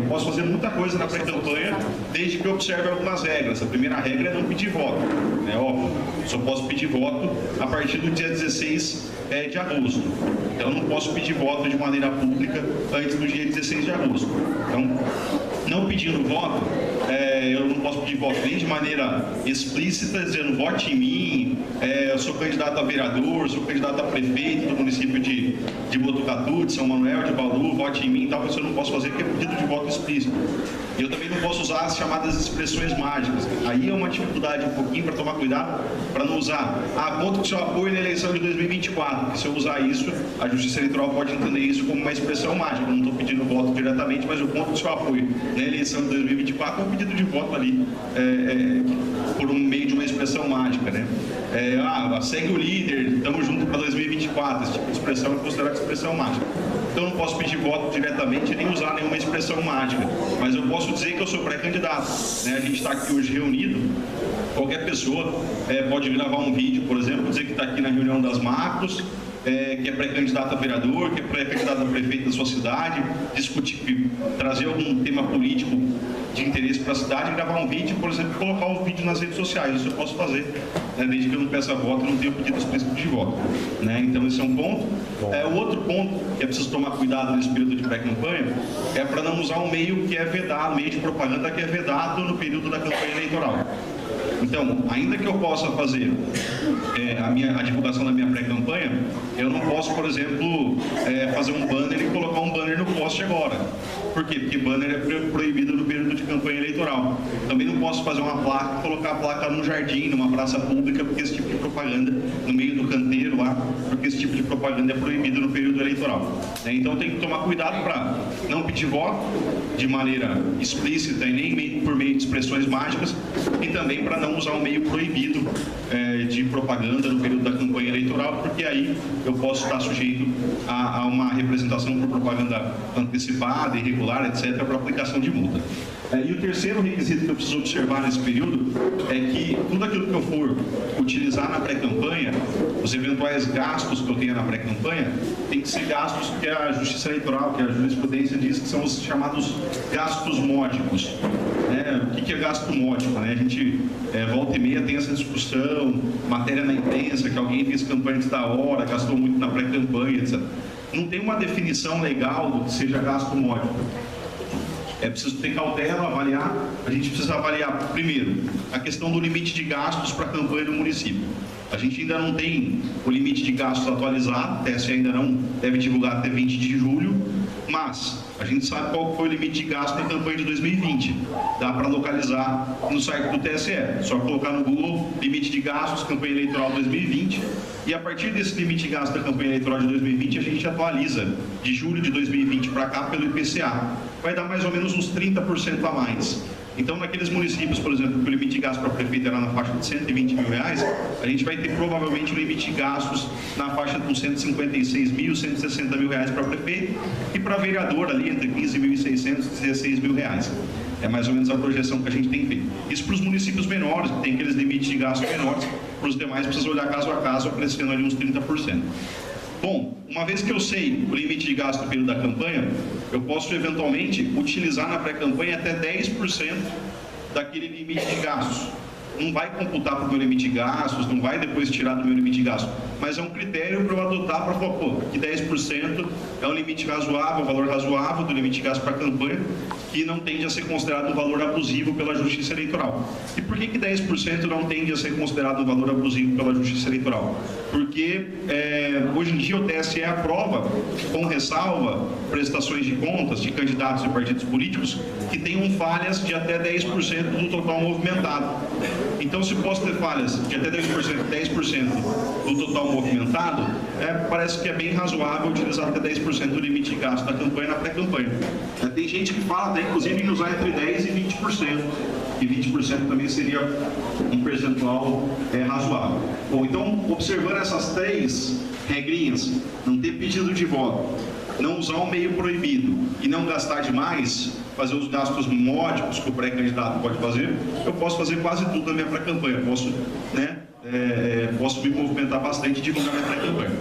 posso fazer muita coisa na pré-campanha, desde que eu observe algumas regras. A primeira regra é não pedir voto, né? Óbvio, só posso pedir voto a partir do dia 16 de agosto. Então, não posso pedir voto de maneira pública antes do dia 16 de agosto. Então, não pedindo voto, eu não posso pedir voto nem de maneira explícita, dizendo vote em mim, eu sou candidato a vereador, sou candidato a prefeito do município de Botucatu, de São Manuel, de Bauru, vote em mim, tal, isso eu não posso fazer porque é pedido de voto explícito. Eu também não posso usar as chamadas expressões mágicas. Aí é uma dificuldade um pouquinho para tomar cuidado, para não usar conto com seu apoio na eleição de 2024, porque se eu usar isso, a Justiça Eleitoral pode entender isso como uma expressão mágica. Eu não estou pedindo voto diretamente, mas eu conto com seu apoio na eleição de 2024 é um pedido de voto ali, por um meio de uma expressão mágica, né? Segue o líder, estamos juntos para 2024, esse tipo de expressão é considerada expressão mágica. Então eu não posso pedir voto diretamente nem usar nenhuma expressão mágica, mas eu posso dizer que eu sou pré-candidato, né? A gente está aqui hoje reunido, qualquer pessoa pode gravar um vídeo, por exemplo, dizer que está aqui na reunião das macros, que é pré-candidato a vereador, que é pré-candidato a prefeito da sua cidade, discutir, trazer algum tema político de interesse para a cidade, gravar um vídeo, por exemplo, colocar o vídeo nas redes sociais. Isso eu posso fazer, né, desde que eu não peça voto e não tenha pedido explícito de voto, né? Então esse é um ponto. O outro ponto que é preciso tomar cuidado nesse período de pré-campanha é para não usar um meio que é vedado, meio de propaganda que é vedado no período da campanha eleitoral. Então, ainda que eu possa fazer a divulgação da minha pré-campanha, eu não posso, por exemplo, fazer um banner e colocar um banner no poste agora. Por quê? Porque banner é proibido no período de campanha eleitoral. Também não posso fazer uma placa, colocar a placa num jardim, numa praça pública, porque esse tipo de propaganda, no meio do canteiro lá, porque esse tipo de propaganda é proibido no período eleitoral. Então tem que tomar cuidado para não pedir voto de maneira explícita e nem por meio de expressões mágicas, e também para não usar um meio proibido de propaganda no período da campanha eleitoral, porque aí eu posso estar sujeito a uma representação por propaganda antecipada, irregular, etc., para aplicação de multa. E o terceiro requisito que eu preciso observar nesse período é que tudo aquilo que eu for utilizar na pré-campanha, os eventuais gastos que eu tenha na pré-campanha, tem que ser gastos que a Justiça Eleitoral, que a jurisprudência diz que são os chamados gastos módicos. O que é gasto módico? A gente volta e meia tem essa discussão, matéria na imprensa, que alguém fez campanha antes da hora, gastou muito na pré-campanha, etc. Não tem uma definição legal do que seja gasto módico. É preciso ter cautela, avaliar. A gente precisa avaliar, primeiro, a questão do limite de gastos para a campanha do município. A gente ainda não tem o limite de gastos atualizado, o TSE ainda não deve divulgar até 20 de julho, mas a gente sabe qual foi o limite de gasto da campanha de 2020. Dá para localizar no site do TSE. Só colocar no Google limite de gastos, campanha eleitoral 2020, e a partir desse limite de gasto da campanha eleitoral de 2020, a gente atualiza de julho de 2020 para cá pelo IPCA. Vai dar mais ou menos uns 30% a mais. Então, naqueles municípios, por exemplo, que o limite de gasto para prefeito era na faixa de R$120 mil, a gente vai ter provavelmente o limite de gastos na faixa de uns R$156 mil, R$160 mil para prefeito, e para vereador ali entre R$15.600 e R$16 mil. É mais ou menos a projeção que a gente tem feito. Isso para os municípios menores, que tem aqueles limites de gasto menores, para os demais precisa olhar caso a caso, crescendo ali uns 30%. Bom, uma vez que eu sei o limite de gasto no período da campanha, eu posso eventualmente utilizar na pré-campanha até 10% daquele limite de gastos. Não vai computar para o meu limite de gastos, não vai depois tirar do meu limite de gastos, mas é um critério para eu adotar para falar, que 10% é um limite razoável, um valor razoável do limite de gasto para a campanha, que não tende a ser considerado um valor abusivo pela Justiça Eleitoral. E por que 10% não tende a ser considerado um valor abusivo pela Justiça Eleitoral? Porque hoje em dia o TSE aprova, com ressalva, prestações de contas de candidatos e partidos políticos que tenham falhas de até 10% do total movimentado. Então, se posso ter falhas de até 10% do total movimentado, parece que é bem razoável utilizar até 10% do limite de gasto da campanha na pré-campanha. Tem gente que fala até, inclusive, em usar entre 10% e 20%. E 20% também seria um percentual razoável. Bom, então, observando essas três regrinhas, não ter pedido de voto, não usar um meio proibido e não gastar demais, fazer os gastos módicos que o pré-candidato pode fazer, eu posso fazer quase tudo na minha pré-campanha. Posso me movimentar bastante e divulgar minha pré-campanha.